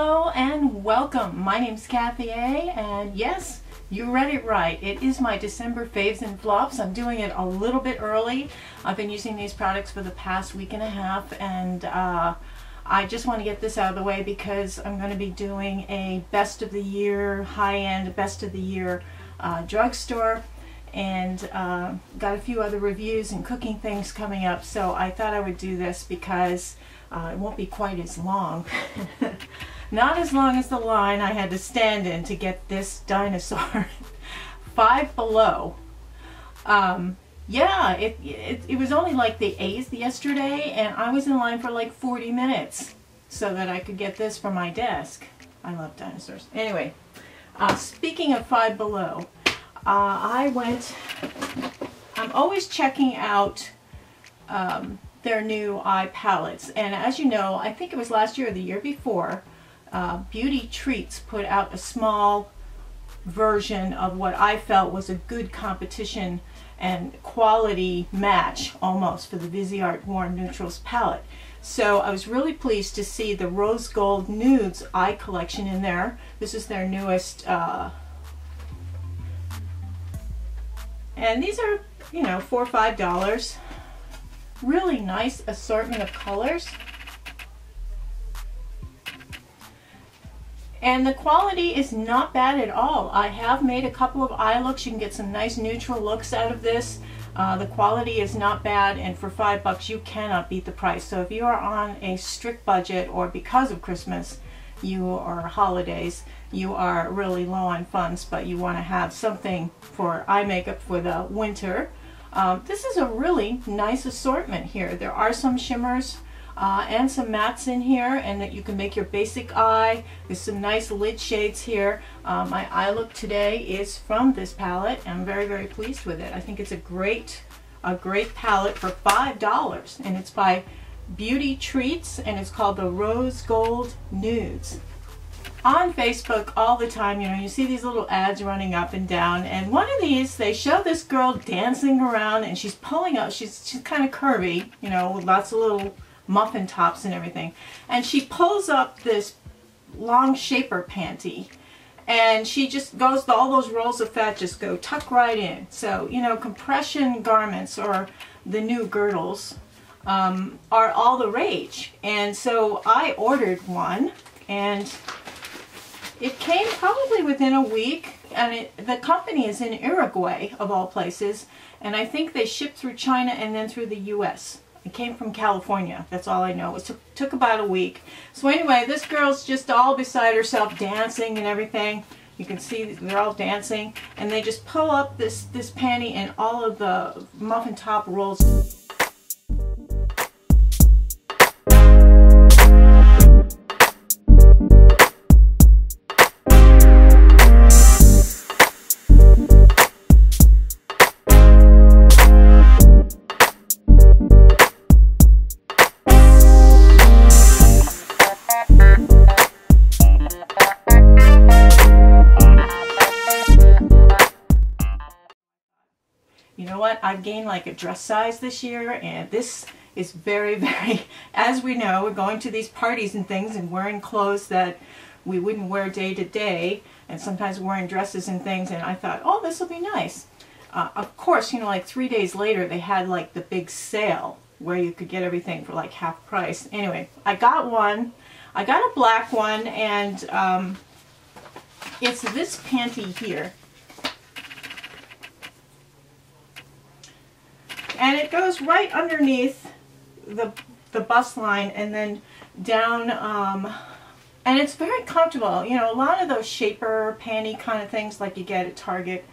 Hello and welcome. My name's Kathy A, and yes, you read it right. It is my December faves and flops. I'm doing it a little bit early. I've been using these products for the past week and a half, and I just want to get this out of the way because I'm going to be doing a best of the year, high-end best of the year drugstore, and got a few other reviews and cooking things coming up, so I thought I would do this because it won't be quite as long. Not as long as the line I had to stand in to get this dinosaur. Five Below. Yeah, it was only like the 8th yesterday, and I was in line for like 40 minutes so that I could get this for my desk. I love dinosaurs. Anyway, speaking of Five Below, I'm always checking out their new eye palettes, and as you know, I think it was last year or the year before, Beauty Treats put out a small version of what I felt was a good competition and quality match almost for the Viseart Warm Neutrals palette. So I was really pleased to see the Rose Gold Nudes eye collection in there. This is their newest, and these are, you know, $4 or $5. Really nice assortment of colors. And the quality is not bad at all. I have made a couple of eye looks. You can get some nice neutral looks out of this. The quality is not bad, and for $5 you cannot beat the price. So if you are on a strict budget, or because of Christmas or holidays, you are really low on funds, but you want to have something for eye makeup for the winter, this is a really nice assortment here. There are some shimmers and some mattes in here, and that you can make your basic eye. There's some nice lid shades here. My eye look today is from this palette. I'm very, very pleased with it. I think it's a great palette for $5, and it's by Beauty Treats, and it's called the Rose Gold Nudes. On Facebook all the time, you know, you see these little ads running up and down, and one of these, they show this girl dancing around, and she's pulling up, she's kind of curvy, you know, with lots of little muffin tops and everything, and she pulls up this long shaper panty, and she just goes, all those rolls of fat just go tuck right in. So, you know, compression garments, or the new girdles, are all the rage, and so I ordered one, and it came probably within a week, and the company is in Uruguay, of all places, and I think they ship through China and then through the US. It came from California, that's all I know. It took about a week. So anyway, this girl's just all beside herself, dancing and everything. You can see they're all dancing, and they just pull up this panty, and all of the muffin top rolls. You know what? I've gained like a dress size this year, and this is very, very, as we know, we're going to these parties and things and wearing clothes that we wouldn't wear day to day, and sometimes wearing dresses and things, and I thought, oh, this will be nice. Of course, you know, like 3 days later they had like the big sale where you could get everything for like half price. Anyway, I got one. I got a black one, and it's this panty here. And it goes right underneath the bust line, and then down, and it's very comfortable. You know, a lot of those shaper panty kind of things like you get at Target,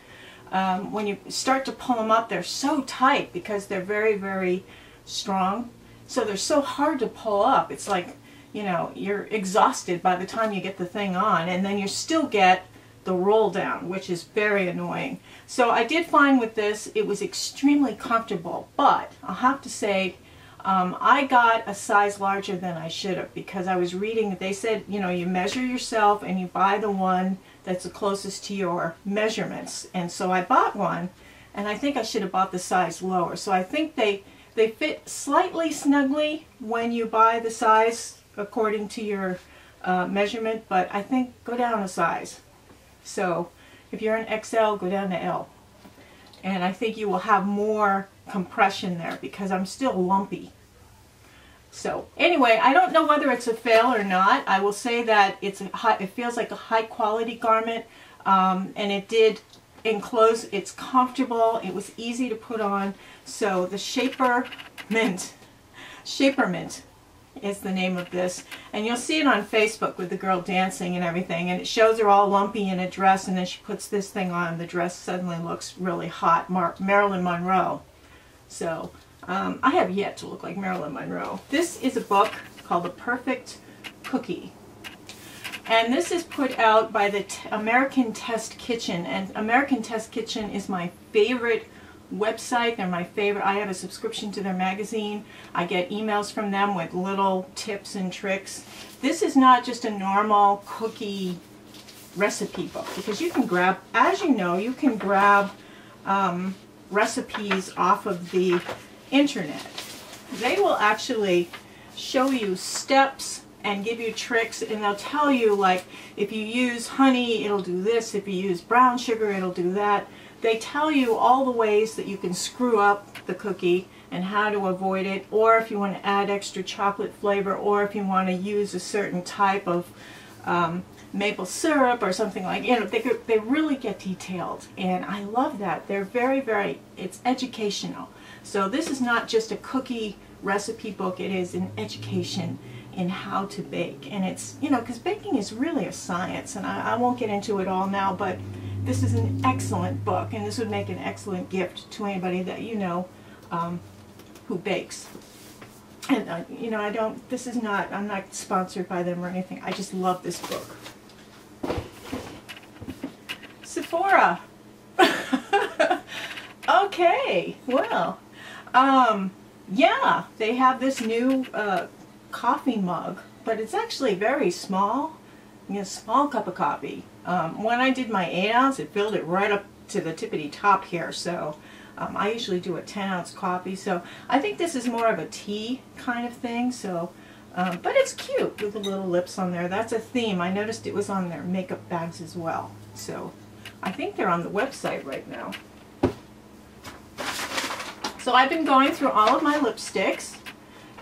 when you start to pull them up, they're so tight because they're very, very strong. So they're so hard to pull up. It's like, you know, you're exhausted by the time you get the thing on, and then you still get the roll down, which is very annoying. So I did find with this, it was extremely comfortable, but I'll have to say, I got a size larger than I should have, because I was reading that they said, you know, you measure yourself and you buy the one that's the closest to your measurements. And so I bought one, and I think I should have bought the size lower. So I think they fit slightly snugly when you buy the size according to your measurement, but I think go down a size. So if you're an XL, go down to L. And I think you will have more compression there because I'm still lumpy. So anyway, I don't know whether it's a fail or not. I will say that it feels like a high quality garment, and it did enclose. It's comfortable. It was easy to put on. So the SHAPERMINT is the name of this, and you'll see it on Facebook with the girl dancing and everything, and it shows her all lumpy in a dress, and then she puts this thing on. The dress suddenly looks really hot, Marilyn Monroe. So I have yet to look like Marilyn Monroe. This is a book called The Perfect Cookie, and this is put out by the American Test Kitchen, and American Test Kitchen is my favorite website. They're my favorite. I have a subscription to their magazine. I get emails from them with little tips and tricks. This is not just a normal cookie recipe book, because you can grab, as you know, you can grab recipes off of the internet. They will actually show you steps and give you tricks, and they'll tell you, like, if you use honey, it'll do this. If you use brown sugar, it'll do that. They tell you all the ways that you can screw up the cookie and how to avoid it, or if you want to add extra chocolate flavor, or if you want to use a certain type of maple syrup or something like, you know, they really get detailed, and I love that. They're very, it's educational. So this is not just a cookie recipe book, it is an education in how to bake, and it's, you know, because baking is really a science, and I won't get into it all now, but this is an excellent book, and this would make an excellent gift to anybody that you know who bakes. And you know, I'm not sponsored by them or anything. I just love this book. Sephora. Okay, well, yeah, they have this new coffee mug, but it's actually very small. A small cup of coffee. When I did my 8-ounce, it filled it right up to the tippity top here, so I usually do a 10-ounce coffee, so I think this is more of a tea kind of thing. So but it's cute with the little lips on there. That's a theme. I noticed it was on their makeup bags as well, so I think they're on the website right now. So I've been going through all of my lipsticks,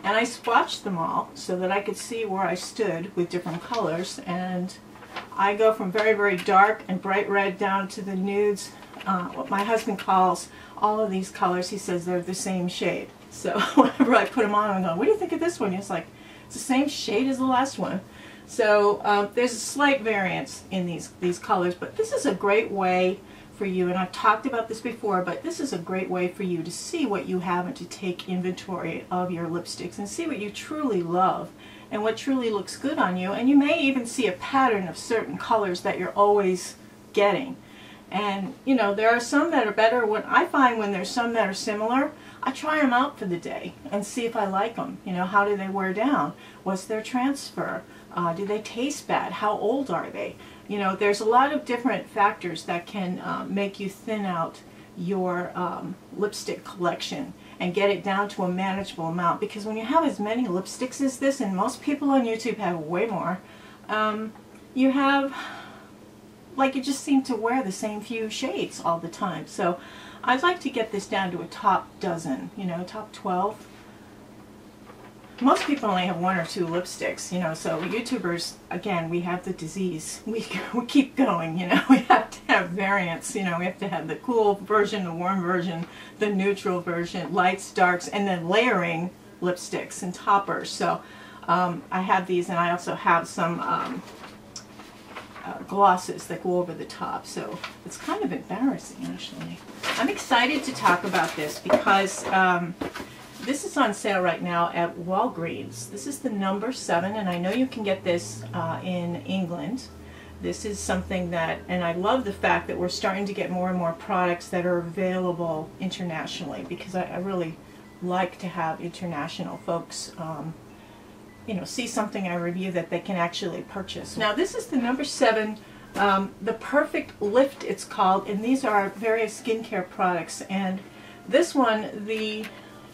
and I swatched them all so that I could see where I stood with different colors, and I go from very dark and bright red down to the nudes. What my husband calls all of these colors, he says they're the same shade. So whenever I put them on, I'm going, what do you think of this one? It's like, it's the same shade as the last one. So there's a slight variance in these colors, but this is a great way for you, and I've talked about this before, but this is a great way for you to see what you have and to take inventory of your lipsticks and see what you truly love and what truly looks good on you. And you may even see a pattern of certain colors that you're always getting. And you know, there are some that are better. When I find when there's some that are similar, I try them out for the day and see if I like them. You know, how do they wear down? What's their transfer? Do they taste bad? How old are they? You know, there's a lot of different factors that can make you thin out your lipstick collection and get it down to a manageable amount. Because when you have as many lipsticks as this, and most people on YouTube have way more, you have, like, you just seem to wear the same few shades all the time. So I'd like to get this down to a top dozen, you know, top 12. Most people only have 1 or 2 lipsticks, you know, so YouTubers, again, we have the disease. We keep going, you know, we have to have variants, you know, we have to have the cool version, the warm version, the neutral version, lights, darks, and then layering lipsticks and toppers. So I have these, and I also have some glosses that go over the top, so it's kind of embarrassing, actually. I'm excited to talk about this because this is on sale right now at Walgreens. This is the number 7, and I know you can get this in England. This is something that, and I love the fact that we're starting to get more and more products that are available internationally, because I really like to have international folks you know, see something I review that they can actually purchase. Now this is the number 7, the Perfect Lift it's called, and these are various skincare products. And this one, the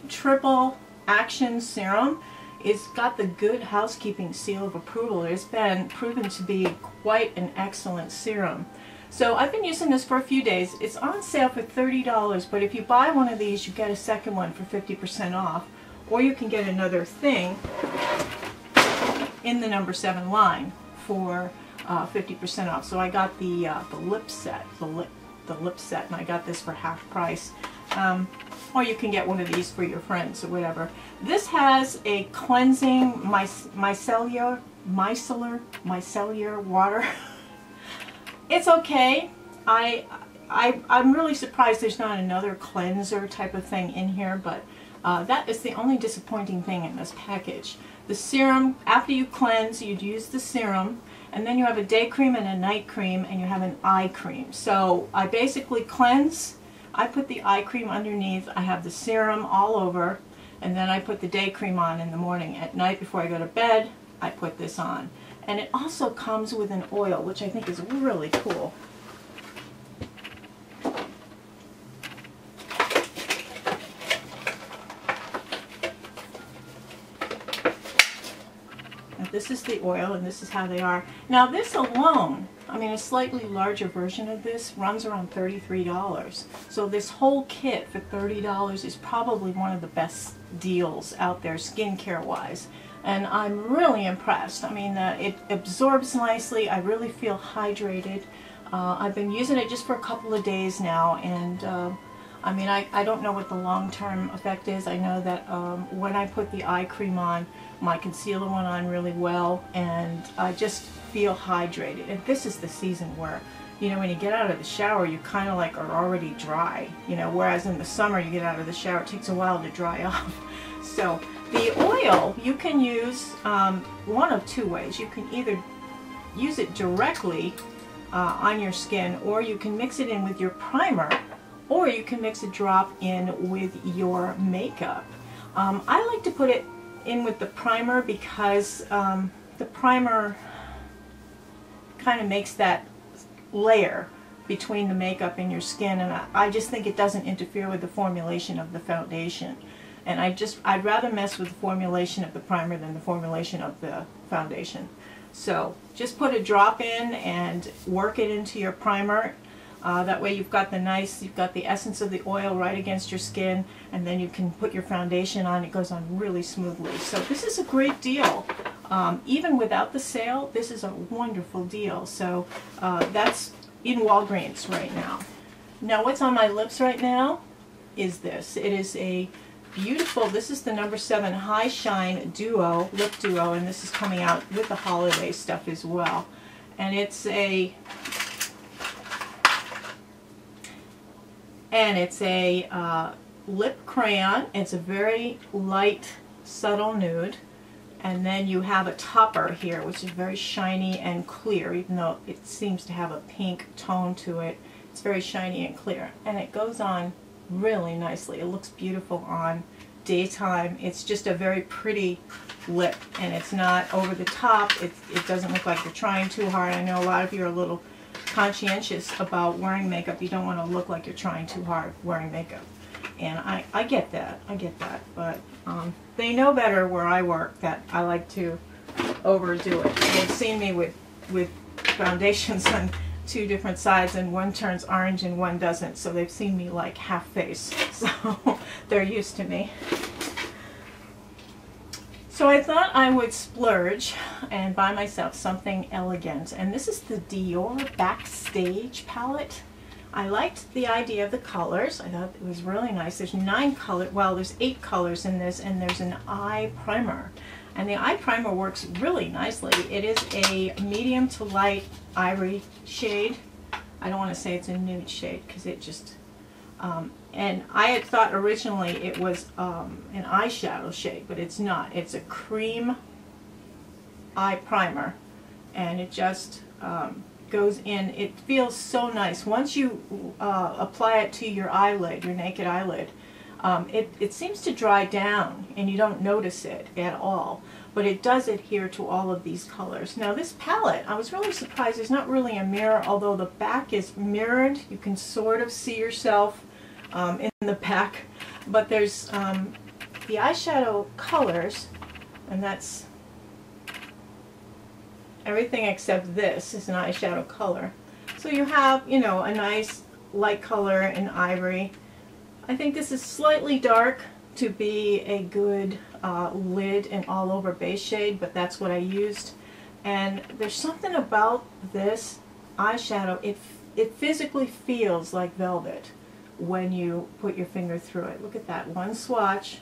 Triple Action Serum, it's got the Good Housekeeping seal of approval. It's been proven to be quite an excellent serum. So I've been using this for a few days. It's on sale for $30, but if you buy one of these, you get a second one for 50% off, or you can get another thing in the number 7 line for 50% off. So I got the lip set, the lip set, and I got this for half price. Or you can get one of these for your friends or whatever. This has a cleansing micellar water. It's okay. I'm really surprised there's not another cleanser type of thing in here, but that is the only disappointing thing in this package. The serum, after you cleanse, you'd use the serum, and then you have a day cream and a night cream, and you have an eye cream. So I basically cleanse, I put the eye cream underneath, I have the serum all over, and then I put the day cream on in the morning. At night before I go to bed, I put this on. And it also comes with an oil, which I think is really cool. This is the oil, and this is how they are. Now this alone, I mean a slightly larger version of this, runs around $33. So this whole kit for $30 is probably one of the best deals out there skincare wise. And I'm really impressed. I mean, it absorbs nicely. I really feel hydrated. I've been using it just for a couple of days now, and I mean, I don't know what the long-term effect is. I know that when I put the eye cream on, my concealer went on really well, and I just feel hydrated. And this is the season where, you know, when you get out of the shower, you kind of like are already dry, you know, whereas in the summer you get out of the shower, it takes a while to dry off. So the oil, you can use one of two ways. You can either use it directly on your skin, or you can mix it in with your primer, or you can mix a drop in with your makeup. I like to put it in with the primer because the primer kind of makes that layer between the makeup and your skin, and I just think it doesn't interfere with the formulation of the foundation. And I'd rather mess with the formulation of the primer than the formulation of the foundation. So just put a drop in and work it into your primer. That way you've got the essence of the oil right against your skin, and then you can put your foundation on. It goes on really smoothly. So this is a great deal. Even without the sale, this is a wonderful deal. So that's in Walgreens right now. Now what's on my lips right now is this. It is a beautiful, this is the number 7 High Shine Duo, Lip Duo, and this is coming out with the holiday stuff as well. And it's a lip crayon. It's a very light, subtle nude. And then you have a topper here, which is very shiny and clear, even though it seems to have a pink tone to it. It's very shiny and clear. And it goes on really nicely. It looks beautiful on daytime. It's just a very pretty lip, and it's not over the top. It doesn't look like you're trying too hard. I know a lot of you are a little conscientious about wearing makeup. You don't want to look like you're trying too hard wearing makeup. And I get that. I get that. But they know better where I work that I like to overdo it. They've seen me with foundations on 2 different sides, and one turns orange and one doesn't. So they've seen me like half face. So they're used to me. So I thought I would splurge and buy myself something elegant. And this is the Dior Backstage palette. I liked the idea of the colors. I thought it was really nice. There's 9 colors, well, there's 8 colors in this, and there's an eye primer. And the eye primer works really nicely. It is a medium to light ivory shade. I don't want to say it's a nude shade because it just, and I had thought originally it was an eyeshadow shade, but it's not. It's a cream eye primer, and it just goes in. It feels so nice. Once you apply it to your eyelid, your naked eyelid, it seems to dry down and you don't notice it at all, but it does adhere to all of these colors. Now this palette, I was really surprised. There's not really a mirror, although the back is mirrored. You can sort of see yourself in the back, but there's the eyeshadow colors. and that's everything except this is an eyeshadow color. So you have, you know, a nice light color in ivory. I think this is slightly dark to be a good lid and all over base shade, but that's what I used. And there's something about this eyeshadow, it physically feels like velvet when you put your finger through it. Look at that one swatch,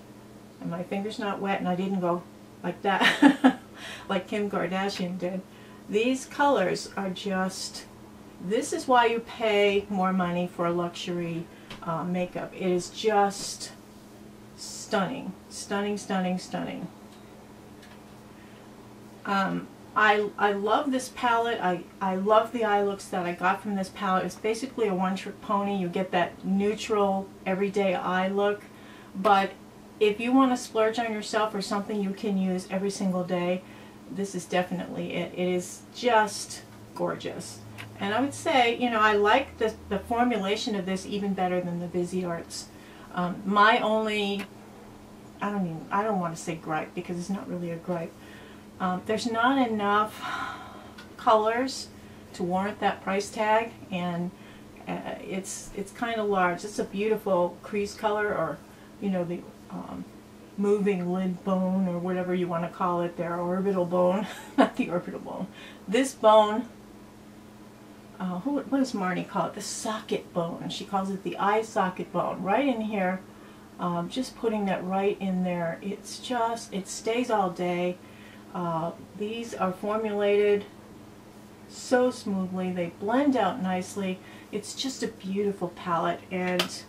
and my finger's not wet, and I didn't go like that like Kim Kardashian did. These colors are just, this is why you pay more money for luxury makeup. It is just stunning, stunning, stunning, stunning. I love this palette. I love the eye looks that I got from this palette. It's basically a one-trick pony. You get that neutral, everyday eye look, but if you want to splurge on yourself or something you can use every single day, this is definitely it. It is just gorgeous. And I would say, you know, I like the formulation of this even better than the Visearts. My only, I don't want to say gripe because it's not really a gripe. There's not enough colors to warrant that price tag, and it's kind of large. It's a beautiful crease color, or you know, the moving lid bone, or whatever you want to call it there, orbital bone, not the orbital bone. This bone, what does Marnie call it? The socket bone. She calls it the eye socket bone. Right in here, just putting that right in there. It's just, it stays all day. These are formulated so smoothly. They blend out nicely. It's just a beautiful palette, and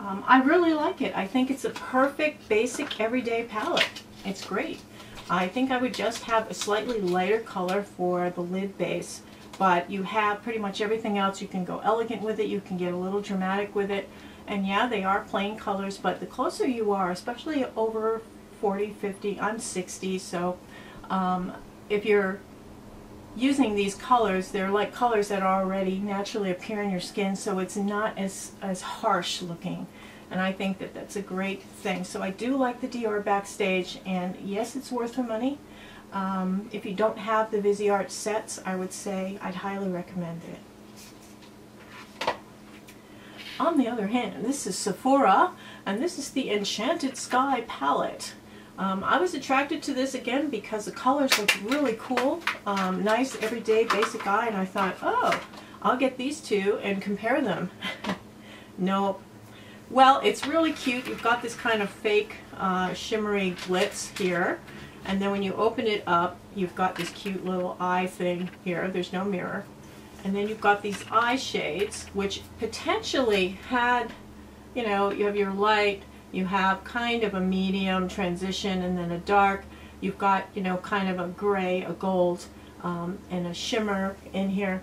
I really like it. I think it's a perfect, basic, everyday palette. It's great. I think I would just have a slightly lighter color for the lid base, but you have pretty much everything else. You can go elegant with it. You can get a little dramatic with it. And yeah, they are plain colors, but the closer you are, especially over 40, 50, I'm 60, so if you're using these colors, they're like colors that already naturally appear in your skin, so it's not as harsh looking, and I think that that's a great thing. So I do like the Dior Backstage, and yes, it's worth the money. If you don't have the Viseart sets, I would say I'd highly recommend it. On the other hand, this is Sephora, and this is the Enchanted Sky palette. I was attracted to this again because the colors look really cool, nice everyday basic eye, and I thought, oh, I'll get these two and compare them. Nope. Well, it's really cute. You've got this kind of fake shimmery glitz here, and then when you open it up, you've got this cute little eye thing here. There's no mirror. And then you've got these eye shades, which potentially had, you know, you have your light, you have kind of a medium transition, and then a dark. You've got, you know, kind of a gray, a gold, and a shimmer in here.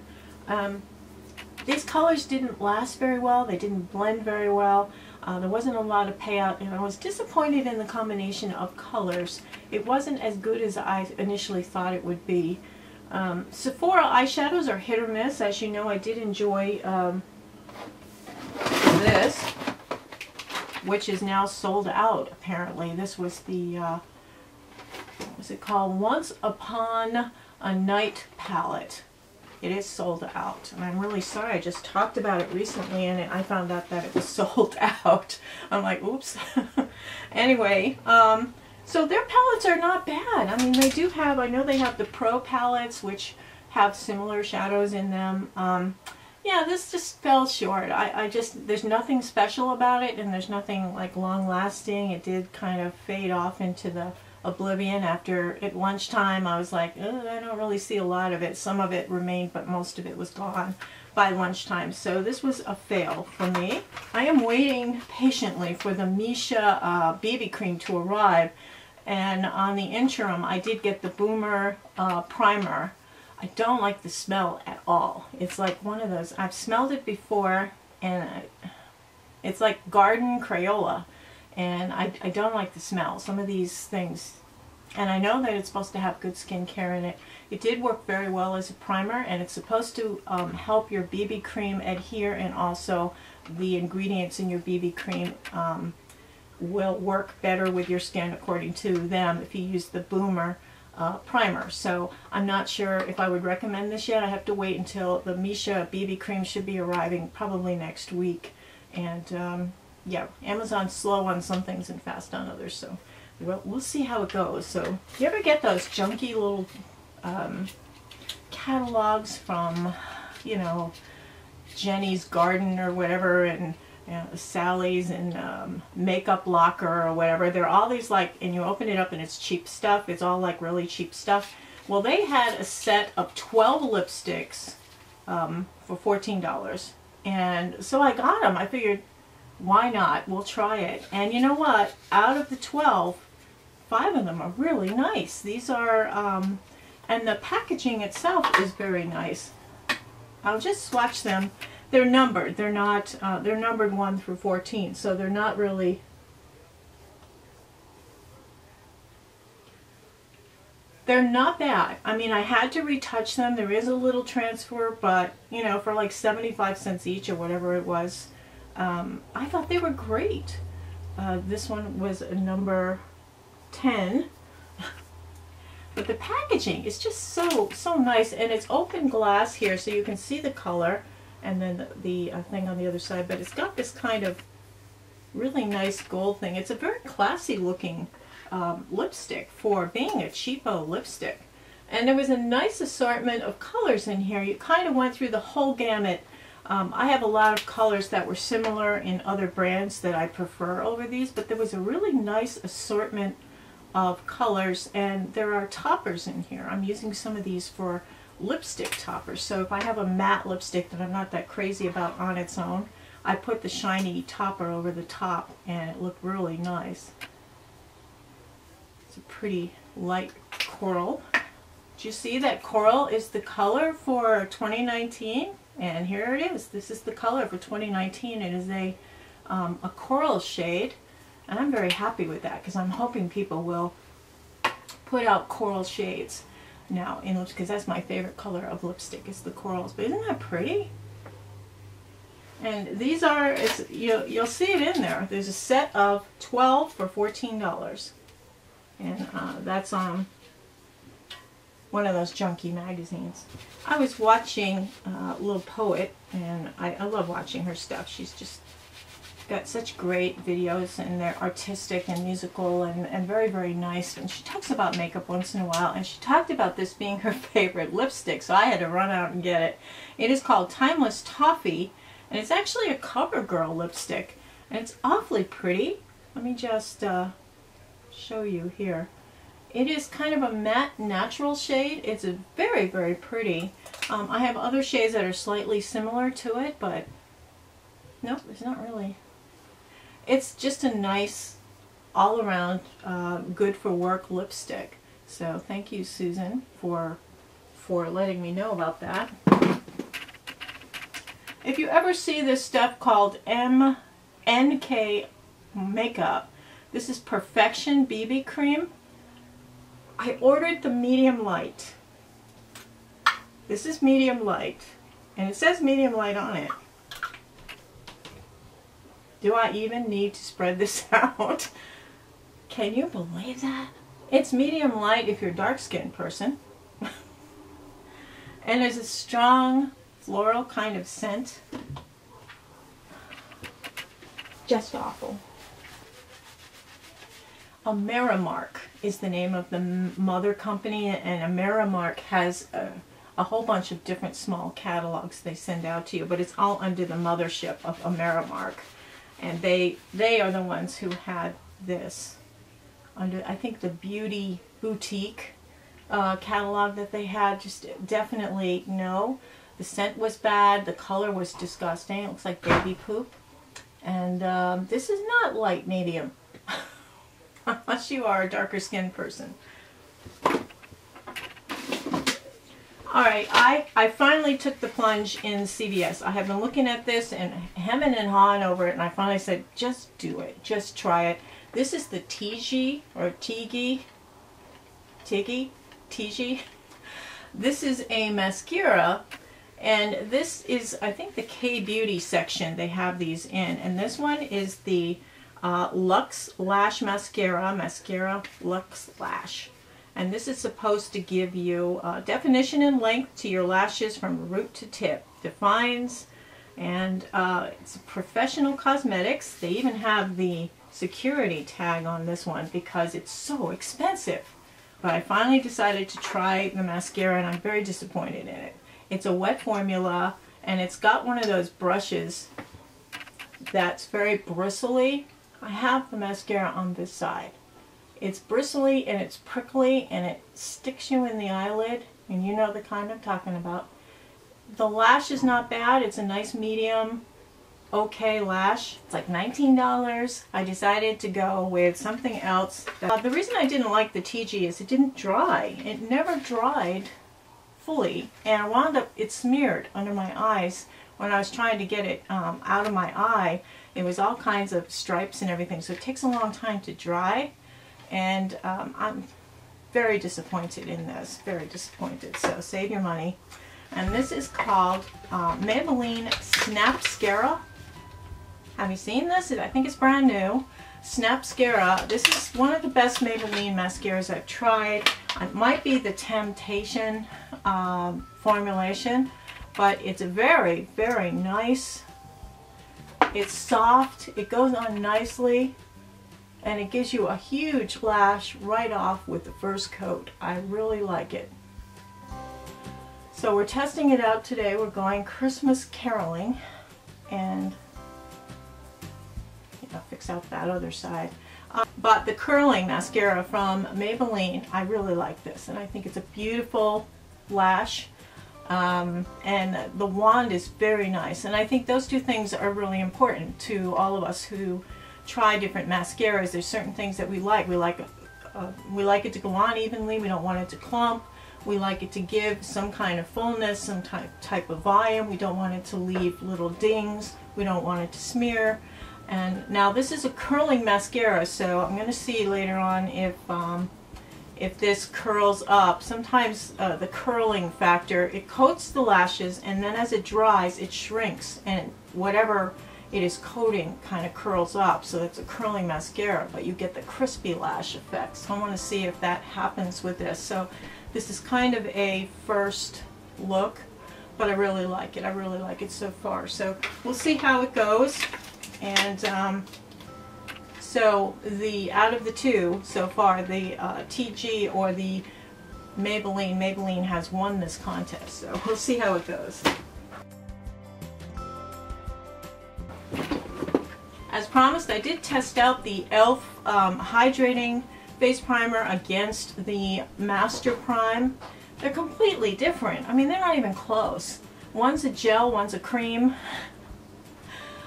These colors didn't last very well. They didn't blend very well. There wasn't a lot of payout, and I was disappointed in the combination of colors. It wasn't as good as I initially thought it would be. Sephora eyeshadows are hit or miss. As you know, I did enjoy this, which is now sold out, apparently. This was the, what was it called? Once Upon a Night palette. It is sold out, and I'm really sorry. I just talked about it recently, and I found out that it was sold out. I'm like, oops. Anyway, so their palettes are not bad. I mean, they do have, I know they have the Pro palettes, which have similar shadows in them. Yeah, this just fell short. I just, there's nothing special about it, and there's nothing like long lasting. It did kind of fade off into the oblivion after, at lunchtime. I was like, oh, I don't really see a lot of it. Some of it remained, but most of it was gone by lunchtime. So this was a fail for me. I am waiting patiently for the Missha BB cream to arrive, and on the interim I did get the Boomer primer. I don't like the smell at all. It's like one of those, I've smelled it before, and it's like garden Crayola, and I don't like the smell. Some of these things, and I know that it's supposed to have good skincare in it. It did work very well as a primer, and it's supposed to help your BB cream adhere, and also the ingredients in your BB cream will work better with your skin according to them if you use the Boomer primer. So I'm not sure if I would recommend this yet. I have to wait until the Missha BB cream should be arriving probably next week. And yeah, Amazon's slow on some things and fast on others, so we'll see how it goes. So you ever get those junky little catalogs from, you know, Jenny's Garden or whatever, and Sally's and Makeup Locker or whatever? There are all these, like, and you open it up and it's cheap stuff. It's all like really cheap stuff. Well, they had a set of 12 lipsticks for $14. And so I got them. I figured, why not? We'll try it. And you know what? Out of the 12, 5 of them are really nice. These are, and the packaging itself is very nice. I'll just swatch them. They're numbered. They're not, they're numbered 1 through 14, so they're not really, they're not bad. I mean, I had to retouch them. There is a little transfer, but, you know, for like 75 cents each or whatever it was, I thought they were great. This one was a number 10. But the packaging is just so nice, and it's open glass here, so you can see the color, and then the thing on the other side. But it's got this kind of really nice gold thing. It's a very classy looking lipstick for being a cheapo lipstick. And there was a nice assortment of colors in here. You kind of went through the whole gamut. I have a lot of colors that were similar in other brands that I prefer over these, but there was a really nice assortment of colors, and there are toppers in here. I'm using some of these for lipstick toppers. So if I have a matte lipstick that I'm not that crazy about on its own, I put the shiny topper over the top, and it looked really nice. It's a pretty light coral. Do you see that coral is the color for 2019? And here it is. This is the color for 2019. It is a coral shade. And I'm very happy with that, because I'm hoping people will put out coral shades now in lipstick, because that's my favorite color of lipstick, is the corals. But isn't that pretty? And these are, you'll see it in there. There's a set of 12 for $14. And that's on one of those junky magazines. I was watching Little Poet, and I love watching her stuff. She's just got such great videos, and they're artistic and musical and very, very nice. And she talks about makeup once in a while, and she talked about this being her favorite lipstick, so I had to run out and get it. It is called Timeless Toffee, and it's actually a COVERGIRL lipstick, and it's awfully pretty. Let me just show you here. It is kind of a matte natural shade. It's a very, very pretty. I have other shades that are slightly similar to it, but nope, it's not really. It's just a nice, all-around, good for work lipstick. So thank you, Susan, for letting me know about that. If you ever see this stuff called NK Makeup, this is Perfection BB Cream. I ordered the medium light. This is medium light, and it says medium light on it. Do I even need to spread this out? Can you believe that? It's medium light if you're a dark-skinned person. And there's a strong floral kind of scent. Just awful. AMERIMARK is the name of the mother company, and AMERIMARK has a whole bunch of different small catalogs they send out to you, but it's all under the mothership of AMERIMARK. And they are the ones who had this under, I think, the Beauty Boutique catalog that they had. Just definitely no. The scent was bad. The color was disgusting. It looks like baby poop. And this is not light medium. Unless you are a darker skinned person. Alright, I finally took the plunge in CVS. I have been looking at this and hemming and hawing over it, and I finally said, just do it. Just try it. This is the TIGI, or TIGI. This is a mascara, and this is, I think, the K-Beauty section they have these in. And this one is the Luxe Lash Mascara, Luxe Lash. And this is supposed to give you definition and length to your lashes from root to tip. Defines, and it's professional cosmetics. They even have the security tag on this one because it's so expensive. But I finally decided to try the mascara and I'm very disappointed in it. It's a wet formula and it's got one of those brushes that's very bristly. I have the mascara on this side. It's bristly and it's prickly and it sticks you in the eyelid, and you know the kind I'm talking about. The lash is not bad. It's a nice medium, okay lash. It's like $19. I decided to go with something else. The reason I didn't like the TIGI is it didn't dry. It never dried fully, and I wound up, it smeared under my eyes when I was trying to get it out of my eye. It was all kinds of stripes and everything, so it takes a long time to dry, and I'm very disappointed in this, very disappointed, so save your money. And this is called Maybelline Snapscara. Have you seen this? I think it's brand new. Snapscara. This is one of the best Maybelline mascaras I've tried. It might be the Temptation formulation, but it's a very, very nice. It's soft, it goes on nicely, and it gives you a huge lash right off with the first coat. I really like it. So we're testing it out today. We're going Christmas caroling, and I'll fix out that other side. But the curling mascara from Maybelline, I really like this, and I think it's a beautiful lash. And the wand is very nice, and I think those two things are really important to all of us who try different mascaras. There's certain things that we like. We like it to go on evenly. We don't want it to clump. We like it to give some kind of fullness, some type of volume. We don't want it to leave little dings. We don't want it to smear. And now this is a curling mascara, so I'm going to see later on if this curls up. Sometimes the curling factor, it coats the lashes, and then as it dries it shrinks, and whatever it is coating kind of curls up, so it's a curling mascara, but you get the crispy lash effect. So I want to see if that happens with this. So this is kind of a first look, but I really like it. I really like it so far. So we'll see how it goes. And so out of the two so far, the TIGI or the Maybelline has won this contest. So we'll see how it goes. As promised, I did test out the e.l.f. Hydrating Face Primer against the Master Prime. They're completely different. I mean, they're not even close. One's a gel, one's a cream.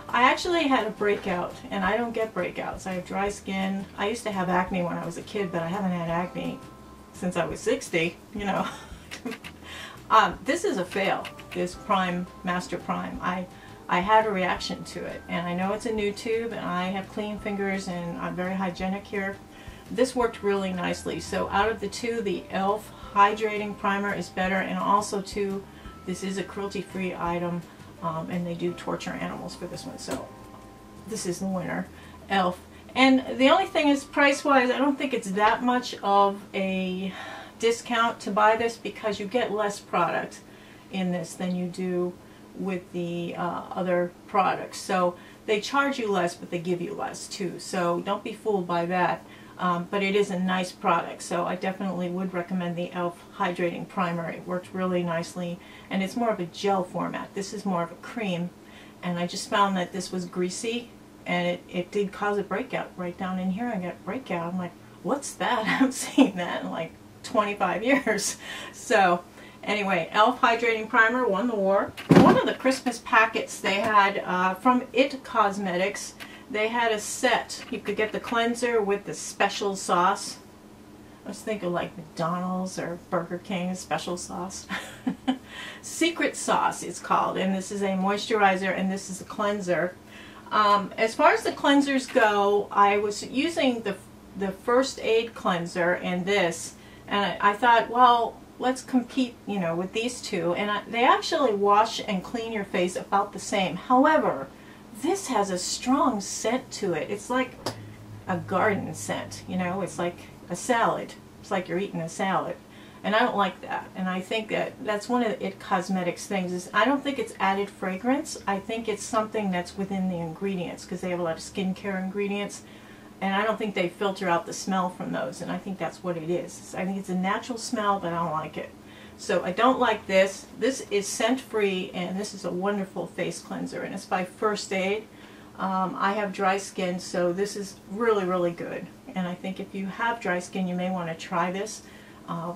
I actually had a breakout, and I don't get breakouts. I have dry skin. I used to have acne when I was a kid, but I haven't had acne since I was 60, you know. This is a fail, this Master Prime. I had a reaction to it, and I know it's a new tube, and I have clean fingers, and I'm very hygienic here. This worked really nicely. So out of the two, the e.l.f. Hydrating Primer is better, and also too, this is a cruelty-free item. And they do torture animals for this one, so this is the winner, e.l.f. And the only thing is, price-wise, I don't think it's that much of a discount to buy this, because you get less product in this than you do with the other products. So they charge you less, but they give you less too, so don't be fooled by that. But it is a nice product, so I definitely would recommend the e.l.f. Hydrating Primer. It works really nicely, and it's more of a gel format. This is more of a cream, and I just found that this was greasy, and it did cause a breakout right down in here. I got a breakout. I'm like, what's that? I haven't seen that in like 25 years. So anyway, e.l.f. Hydrating Primer won the war. One of the Christmas packets they had from IT Cosmetics, they had a set. You could get the cleanser with the special sauce. I was thinking like McDonald's or Burger King special sauce. Secret sauce it's called, and this is a moisturizer and this is a cleanser. As far as the cleansers go, I was using the First Aid cleanser and this, and I thought, well, let's compete, you know, with these two, and they actually wash and clean your face about the same. However, this has a strong scent to it. It's like a garden scent, you know, it's like a salad. It's like you're eating a salad. And I don't like that. And I think that that's one of IT Cosmetics things is I don't think it's added fragrance. I think it's something that's within the ingredients because they have a lot of skincare ingredients. And I don't think they filter out the smell from those. And I think that's what it is. I think it's a natural smell, but I don't like it. So I don't like this. This is scent-free, and this is a wonderful face cleanser. And it's by First Aid. I have dry skin, so this is really, really good. And I think if you have dry skin, you may want to try this.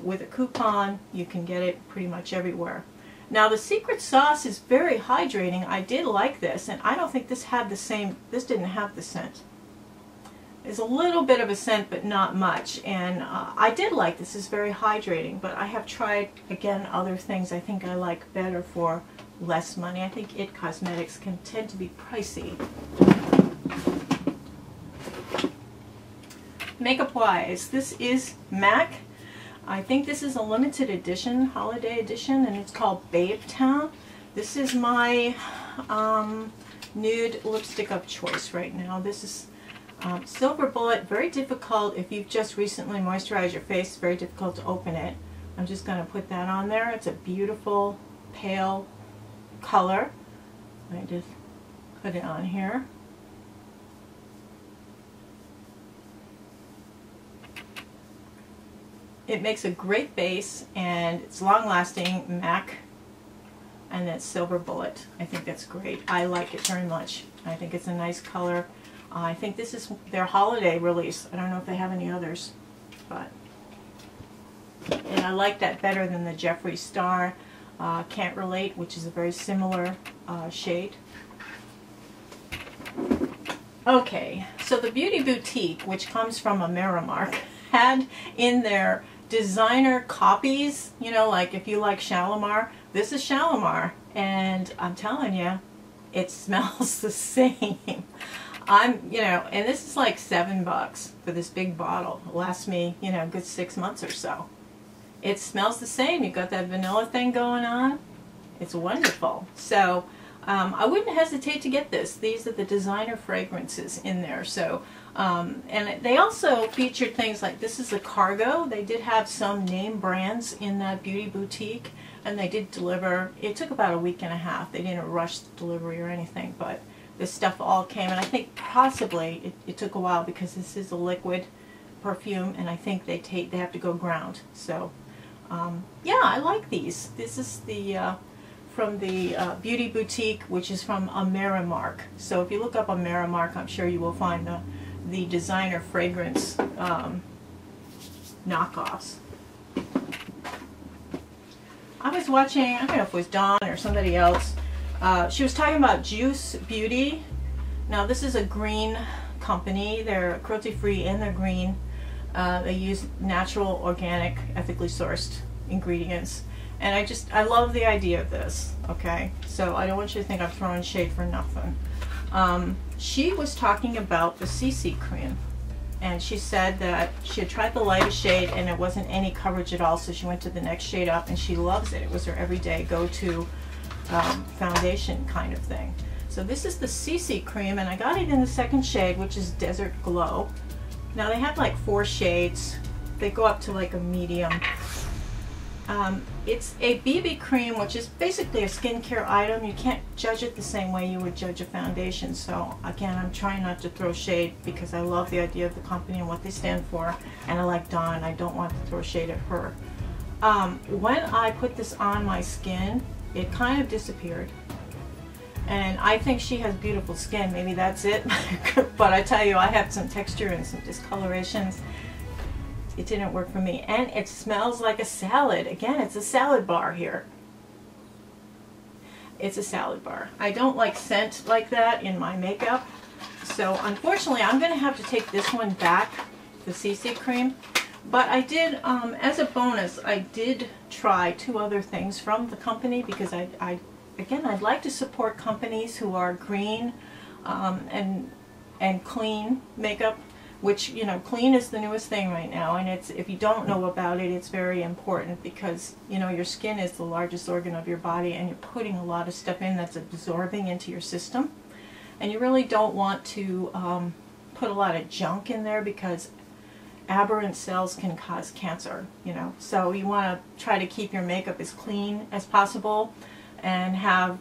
With a coupon, you can get it pretty much everywhere. Now the secret sauce is very hydrating. I did like this, and I don't think this had the same, this didn't have the scent. There's a little bit of a scent, but not much. And I did like this. It's very hydrating, but I have tried, again, other things I think I like better for less money. I think IT Cosmetics can tend to be pricey. Makeup-wise, this is MAC. I think this is a limited edition, holiday edition, and it's called Babe Town. This is my nude lipstick of choice right now. This is Silver Bullet. Very difficult if you've just recently moisturized your face. Very difficult to open it. I'm just going to put that on there. It's a beautiful pale color. I just put it on here. It makes a great base, and it's long-lasting MAC, and that's Silver Bullet. I think that's great. I like it very much. I think it's a nice color. I think this is their holiday release. I don't know if they have any others, but and I like that better than the Jeffree Star Can't Relate, which is a very similar shade. Okay, so the Beauty Boutique, which comes from AMERIMARK, had in their designer copies, you know, like if you like Shalimar, this is Shalimar, and I'm telling you, it smells the same. You know, and this is like $7 for this big bottle. It lasts me, you know, a good 6 months or so. It smells the same. You got that vanilla thing going on. It's wonderful. So I wouldn't hesitate to get this. These are the designer fragrances in there. So and they also featured things like, this is a cargo. They did have some name brands in that Beauty Boutique, and they did deliver. It took about a week and a half. They didn't rush the delivery or anything, but this stuff all came, and I think possibly it took a while because this is a liquid perfume, and I think they have to go ground. So yeah, I like these. This is the from the Beauty Boutique, which is from AMERIMARK. So if you look up AMERIMARK, I'm sure you will find the designer fragrance knockoffs. I was watching, I don't know if it was Dawn or somebody else, she was talking about Juice Beauty. Now this is a green company. They're cruelty-free and they're green. They use natural, organic, ethically sourced ingredients. And I love the idea of this, okay? So I don't want you to think I'm throwing shade for nothing. She was talking about the CC cream, and she said that she had tried the lightest shade and it wasn't any coverage at all, so she went to the next shade up, and she loves it. It was her everyday go-to foundation kind of thing. So this is the CC cream, and I got it in the second shade, which is Desert Glow. Now they have like 4 shades. They go up to like a medium. It's a BB cream, which is basically a skincare item. You can't judge it the same way you would judge a foundation. So again, I'm trying not to throw shade because I love the idea of the company and what they stand for, and I like Dawn. I don't want to throw shade at her. When I put this on my skin, it kind of disappeared. And I think she has beautiful skin. Maybe that's it. But I tell you, I have some texture and some discolorations. It didn't work for me. And it smells like a salad. Again, it's a salad bar here. It's a salad bar. I don't like scent like that in my makeup. So unfortunately, I'm going to have to take this one back, the CC cream. But I did, as a bonus, I did try 2 other things from the company because again, I'd like to support companies who are green and clean makeup, which, you know, clean is the newest thing right now, and it's, if you don't know about it, it's very important because, you know, your skin is the largest organ of your body, and you're putting a lot of stuff in that's absorbing into your system. And you really don't want to put a lot of junk in there because aberrant cells can cause cancer, you know. So you want to try to keep your makeup as clean as possible and have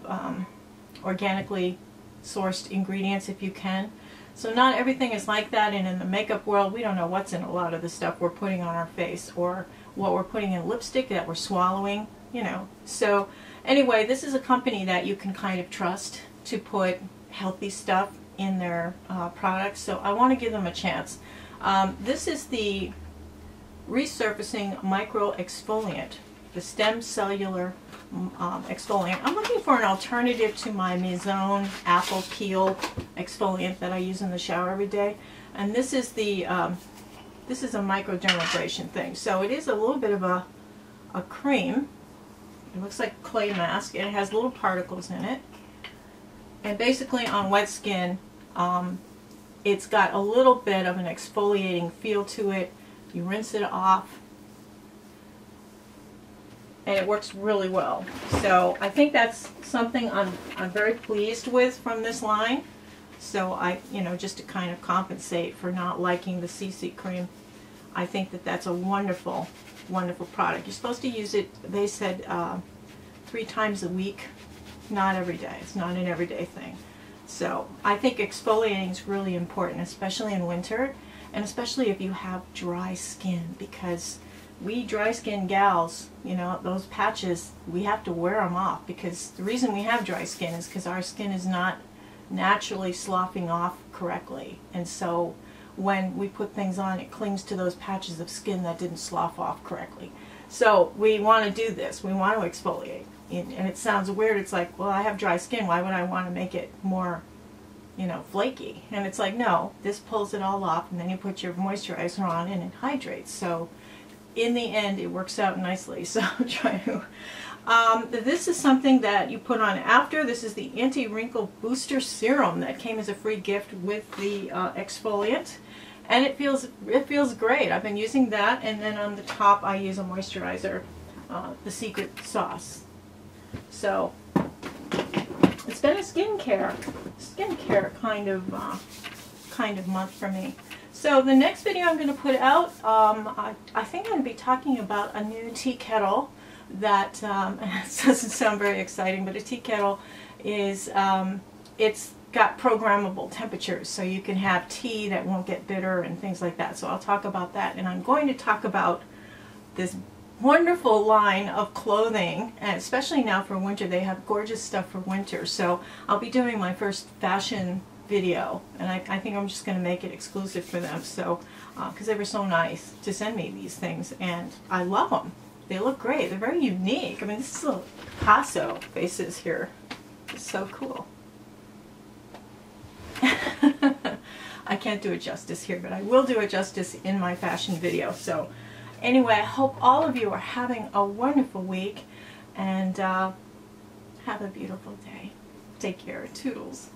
organically sourced ingredients if you can. So not everything is like that, and in the makeup world we don't know what's in a lot of the stuff we're putting on our face or what we're putting in lipstick that we're swallowing, you know. So anyway, this is a company that you can kind of trust to put healthy stuff in their products, so I want to give them a chance. This is the Resurfacing Micro-Exfoliant, the Stem Cellular Exfoliant. I'm looking for an alternative to my Maison Apple Peel Exfoliant that I use in the shower every day, and this is the this is a microdermabrasion thing. So it is a little bit of a cream. It looks like a clay mask, and it has little particles in it. And basically on wet skin, it's got a little bit of an exfoliating feel to it. You rinse it off, and it works really well. So I think that's something I'm very pleased with from this line. So just to kind of compensate for not liking the CC cream, I think that that's a wonderful, wonderful product. You're supposed to use it, they said, 3 times a week, not every day. It's not an everyday thing. So I think exfoliating is really important, especially in winter, and especially if you have dry skin, because we dry skin gals, you know, those patches, we have to wear them off, because the reason we have dry skin is because our skin is not naturally sloughing off correctly, and so when we put things on, it clings to those patches of skin that didn't slough off correctly. So we want to do this. We want to exfoliate. And it sounds weird. It's like, well, I have dry skin. Why would I want to make it more, you know, flaky? And it's like, no, this pulls it all off, and then you put your moisturizer on and it hydrates. So in the end, it works out nicely. So try to. This is something that you put on after. This is the Anti-Wrinkle Booster Serum that came as a free gift with the exfoliant. And it feels great. I've been using that, and then on the top I use a moisturizer, the Secret Sauce. So it's been a skincare kind of month for me. So the next video I'm going to put out, I think I'm going to be talking about a new tea kettle that it doesn't sound very exciting, but a tea kettle is it's got programmable temperatures, so you can have tea that won't get bitter and things like that. So I'll talk about that, and I'm going to talk about this wonderful line of clothing, and especially now for winter. They have gorgeous stuff for winter. So I'll be doing my first fashion video, and I think I'm just going to make it exclusive for them. So because they were so nice to send me these things, and I love them. They look great. They're very unique. I mean, this is little Picasso faces here. It's so cool. I can't do it justice here, but I will do it justice in my fashion video. So anyway, I hope all of you are having a wonderful week, and have a beautiful day. Take care. Toodles.